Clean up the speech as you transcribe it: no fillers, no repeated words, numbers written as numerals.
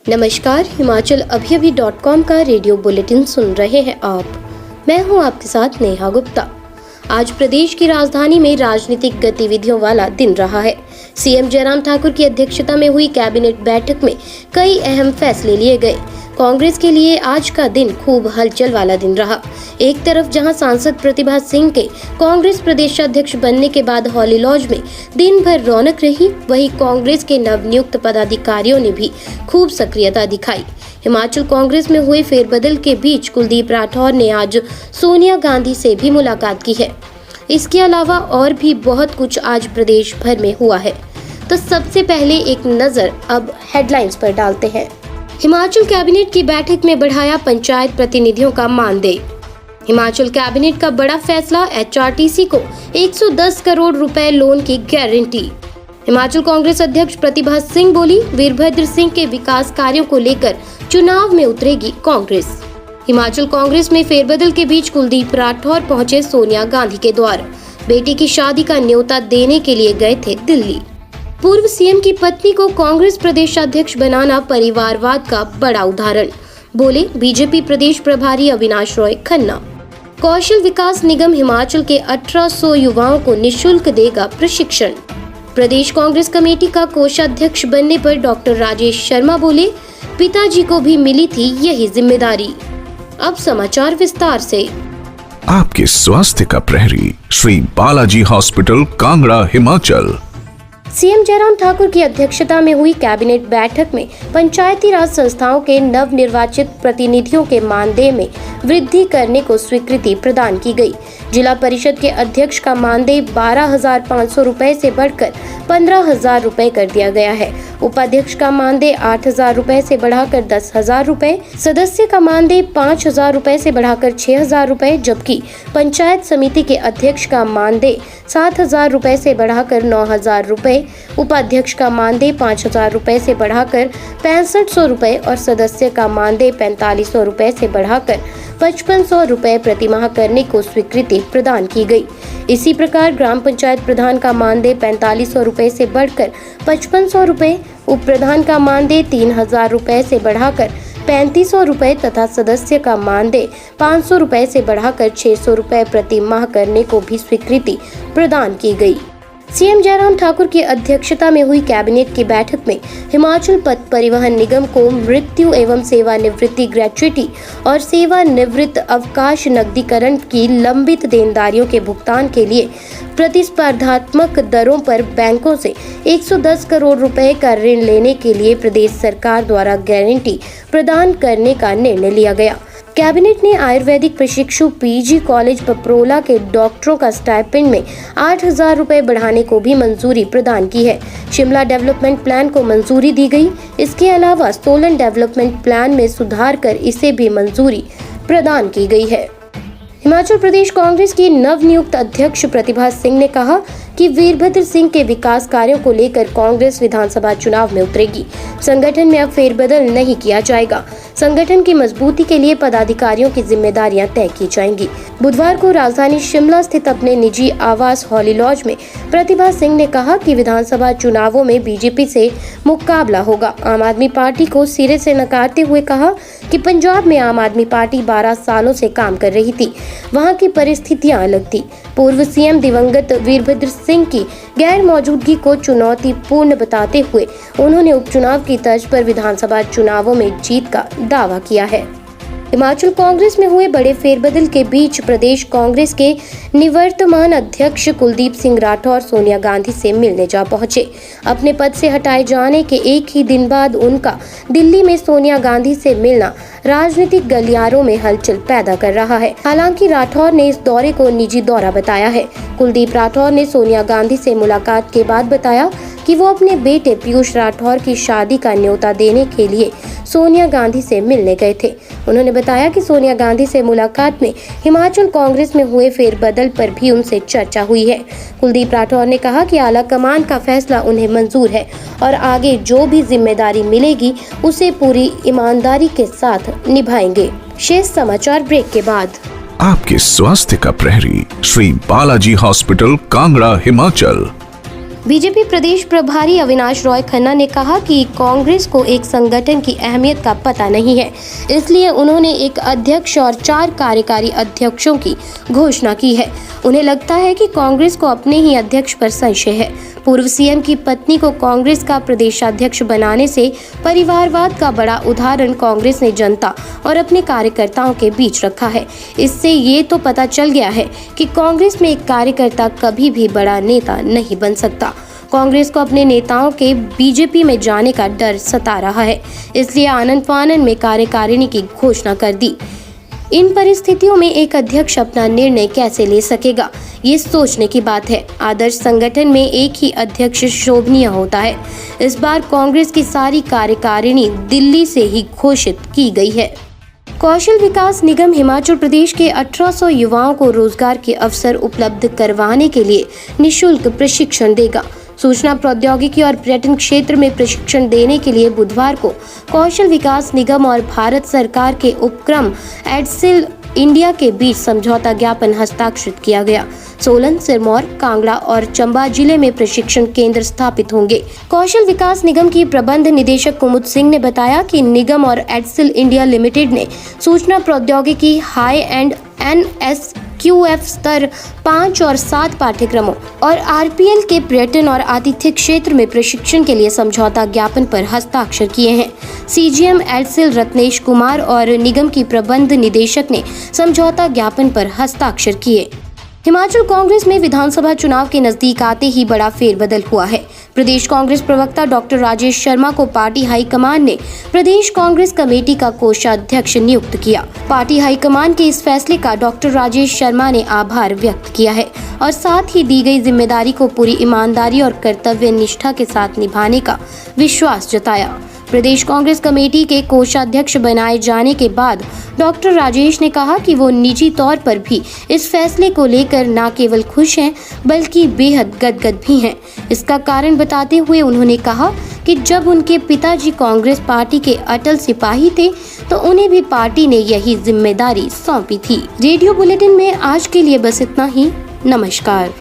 नमस्कार, himachalavhi.com का radio bulletin सुन रहे हैं आप। मैं हूं आपके साथ नेहा गुप्ता। आज प्रदेश की राजधानी में राजनीतिक गतिविधियों वाला दिन रहा है। सीएम जयराम ठाकुर की अध्यक्षता में हुई कैबिनेट बैठक में कई अहम फैसले लिए गए। कांग्रेस के लिए आज का दिन खूब हलचल वाला दिन रहा। एक तरफ जहां सांसद प्रतिभा सिंह के कांग्रेस प्रदेशाध्यक्ष बनने के बाद हॉली लॉज में दिन भर रौनक रही, वहीं कांग्रेस के नवनियुक्त पदाधिकारियों ने भी खूब सक्रियता दिखाई। हिमाचल कांग्रेस में हुए फेरबदल के बीच कुलदीप राठौर ने आज सोनिया गांधी से भी मुलाकात की है। इसके अलावा और भी बहुत कुछ आज प्रदेश भर में हुआ है। तो सबसे पहले एक नजर अब हेडलाइंस पर डालते हैं। हिमाचल कैबिनेट की बैठक में बढ़ाया पंचायत प्रतिनिधियों का मानदेय। हिमाचल कैबिनेट का बड़ा फैसला, एचआरटीसी को 110 करोड़ रुपए लोन की गारंटी। हिमाचल कांग्रेस अध्यक्ष प्रतिभा सिंह बोली, वीरभद्र सिंह के विकास कार्यों को लेकर चुनाव में उतरेगी कांग्रेस। हिमाचल कांग्रेस में फेरबदल के बीच कुलदीप राठौर पहुंचे सोनिया गांधी के द्वार। बेटी की शादी का न्योता देने के लिए गए थे दिल्ली। पूर्व सीएम की पत्नी को कांग्रेस प्रदेशाध्यक्ष बनाना परिवारवाद का बड़ा उदाहरण, बोले बीजेपी प्रदेश प्रभारी अविनाश रॉय खन्ना। कौशल विकास निगम हिमाचल के 1800 युवाओं को निशुल्क देगा प्रशिक्षण। प्रदेश कांग्रेस कमेटी का कोषाध्यक्ष बनने पर डॉक्टर राजेश शर्मा बोले, पिताजी को भी मिली थी यही जिम्मेदारी। अब समाचार विस्तार से। आपके स्वास्थ्य का प्रहरी, श्री बालाजी हॉस्पिटल, कांगड़ा, हिमाचल। सीएम जयराम ठाकुर की अध्यक्षता में हुई कैबिनेट बैठक में पंचायती राज संस्थाओं के नव निर्वाचित प्रतिनिधियों के मानदेय में वृद्धि करने को स्वीकृति प्रदान की गई। जिला परिषद के अध्यक्ष का मानदेय 12,500 रुपए से बढ़कर 15,000 रुपए कर दिया गया है। उपाध्यक्ष का मानदेय 8,000 रुपए से बढ़ाकर 10,000 रुपए, सदस्य का मानदेय 5,000 रुपए से बढ़ाकर 6,000 रुपए, जबकि पंचायत समिति के अध्यक्ष का मानदेय 7,000 रुपए से बढ़ाकर 9,000 रुपए, उपाध्यक्ष का मानदेय 5,000 रुपए से बढ़ाकर 6,500 रुपए और सदस्य का मानदेय 4,500 रुपए से बढ़ाकर 5,500 रुपए प्रतिमाह करने को स्वीकृति प्रदान की गई। इसी प्रकार ग्राम पंचायत प्रधान का मानदेय 4,500 रुपए से बढ़कर 5,500 रुपए, उप प्रधान का मानदेय 3,000 रुपए से बढ़ाकर 3,500 रुपए तथा सदस्य का मानदेय 500 रुपए से बढ़ाकर 600 रुपए प्रति माह करने को भी स्वीकृति प्रदान की गई। सीएम जयराम ठाकुर की अध्यक्षता में हुई कैबिनेट की बैठक में हिमाचल पथ परिवहन निगम को मृत्यु एवं सेवानिवृत्ति ग्रेच्युटी और सेवानिवृत्त अवकाश नकदीकरण की लंबित देनदारियों के भुगतान के लिए प्रतिस्पर्धात्मक दरों पर बैंकों से 110 करोड़ रुपए का ऋण लेने के लिए प्रदेश सरकार द्वारा गारंटी प्रदान करने का निर्णय लिया गया। कैबिनेट ने आयुर्वेदिक प्रशिक्षु पीजी कॉलेज पपरोला के डॉक्टरों का स्टाइपेंड में 8,000 रुपए बढ़ाने को भी मंजूरी प्रदान की है। शिमला डेवलपमेंट प्लान को मंजूरी दी गई। इसके अलावा सोलन डेवलपमेंट प्लान में सुधार कर इसे भी मंजूरी प्रदान की गई है। हिमाचल प्रदेश कांग्रेस की नवनियुक्त अध्यक्ष प्रतिभा सिंह ने कहा कि वीरभद्र सिंह के विकास कार्यों को लेकर कांग्रेस विधानसभा चुनाव में उतरेगी। संगठन में अब फेरबदल नहीं किया जाएगा। संगठन की मजबूती के लिए पदाधिकारियों की जिम्मेदारियां तय की जाएंगी। बुधवार को राजधानी शिमला स्थित अपने निजी आवास हॉली लॉज में प्रतिभा सिंह ने कहा कि विधानसभा चुनावों में बीजेपी से मुकाबला होगा। आम आदमी पार्टी को सिरे से नकारते हुए कहा कि पंजाब में आम आदमी पार्टी 12 सालों से काम कर रही थी, वहां की परिस्थितियां अलग थी। पूर्व सीएम दिवंगत वीरभद्र सिंह की गैर मौजूदगी को चुनौतीपूर्ण बताते हुए उन्होंने उपचुनाव की तर्ज पर विधानसभा चुनावों में जीत का दावा किया है। हिमाचल कांग्रेस में हुए बड़े फेरबदल के बीच प्रदेश कांग्रेस के निवर्तमान अध्यक्ष कुलदीप सिंह राठौर सोनिया गांधी से मिलने जा पहुंचे। अपने पद से हटाए जाने के एक ही दिन बाद उनका दिल्ली में सोनिया गांधी से मिलना राजनीतिक गलियारों में हलचल पैदा कर रहा है। हालांकि राठौर ने इस दौरे को निजी दौरा बताया है। कुलदीप राठौर ने सोनिया गांधी से मुलाकात के बाद बताया कि वो अपने बेटे पीयूष राठौर की शादी का न्योता देने के लिए सोनिया गांधी से मिलने गए थे। उन्होंने बताया कि सोनिया गांधी से मुलाकात में हिमाचल कांग्रेस में हुए फेरबदल पर भी उनसे चर्चा हुई है। कुलदीप राठौर ने कहा कि आला कमान का फैसला उन्हें मंजूर है और आगे जो भी जिम्मेदारी मिलेगी उसे पूरी ईमानदारी के साथ निभाएंगे। शेष समाचार ब्रेक के बाद। आपके स्वास्थ्य का प्रहरी, श्री बालाजी हॉस्पिटल, कांगड़ा, हिमाचल। बीजेपी प्रदेश प्रभारी अविनाश रॉय खन्ना ने कहा कि कांग्रेस को एक संगठन की अहमियत का पता नहीं है, इसलिए उन्होंने एक अध्यक्ष और 4 कार्यकारी अध्यक्षों की घोषणा की है। उन्हें लगता है कि कांग्रेस को अपने ही अध्यक्ष पर संशय है। पूर्व सीएम की पत्नी को कांग्रेस का प्रदेशाध्यक्ष बनाने से परिवारवाद का बड़ा उदाहरण कांग्रेस ने जनता और अपने कार्यकर्ताओं के बीच रखा है। इससे ये तो पता चल गया है कि कांग्रेस में एक कार्यकर्ता कभी भी बड़ा नेता नहीं बन सकता। कांग्रेस को अपने नेताओं के बीजेपी में जाने का डर सता रहा है, इसलिए आनन फानन में कार्यकारिणी की घोषणा कर दी। इन परिस्थितियों में एक अध्यक्ष अपना निर्णय कैसे ले सकेगा, ये सोचने की बात है। आदर्श संगठन में एक ही अध्यक्ष शोभनीय होता है। इस बार कांग्रेस की सारी कार्यकारिणी दिल्ली से ही घोषित की गई है। कौशल विकास निगम हिमाचल प्रदेश के 1800 युवाओं को रोजगार के अवसर उपलब्ध करवाने के लिए निःशुल्क प्रशिक्षण देगा। सूचना प्रौद्योगिकी और पर्यटन क्षेत्र में प्रशिक्षण देने के लिए बुधवार को कौशल विकास निगम और भारत सरकार के उपक्रम एडसिल इंडिया के बीच समझौता ज्ञापन हस्ताक्षरित किया गया। सोलन, सिरमौर, कांगड़ा और चंबा जिले में प्रशिक्षण केंद्र स्थापित होंगे। कौशल विकास निगम की प्रबंध निदेशक कुमुद सिंह ने बताया कि निगम और एडसिल इंडिया लिमिटेड ने सूचना प्रौद्योगिकी हाई एंड NSQF स्तर 5 और 7 पाठ्यक्रमों और RPL के पर्यटन और आतिथ्य क्षेत्र में प्रशिक्षण के लिए समझौता ज्ञापन पर हस्ताक्षर किए हैं। CGM एडसिल रत्नेश कुमार और निगम की प्रबंध निदेशक ने समझौता ज्ञापन पर हस्ताक्षर किए। हिमाचल कांग्रेस में विधानसभा चुनाव के नजदीक आते ही बड़ा फेरबदल हुआ है। प्रदेश कांग्रेस प्रवक्ता डॉक्टर राजेश शर्मा को पार्टी हाईकमान ने प्रदेश कांग्रेस कमेटी का कोषाध्यक्ष नियुक्त किया। पार्टी हाईकमान के इस फैसले का डॉक्टर राजेश शर्मा ने आभार व्यक्त किया है और साथ ही दी गई जिम्मेदारी को पूरी ईमानदारी और कर्तव्य निष्ठा के साथ निभाने का विश्वास जताया। प्रदेश कांग्रेस कमेटी के कोषाध्यक्ष बनाए जाने के बाद डॉक्टर राजेश ने कहा कि वो निजी तौर पर भी इस फैसले को लेकर न केवल खुश हैं बल्कि बेहद गदगद भी हैं। इसका कारण बताते हुए उन्होंने कहा कि जब उनके पिताजी कांग्रेस पार्टी के अटल सिपाही थे तो उन्हें भी पार्टी ने यही जिम्मेदारी सौंपी थी। रेडियो बुलेटिन में आज के लिए बस इतना ही। नमस्कार।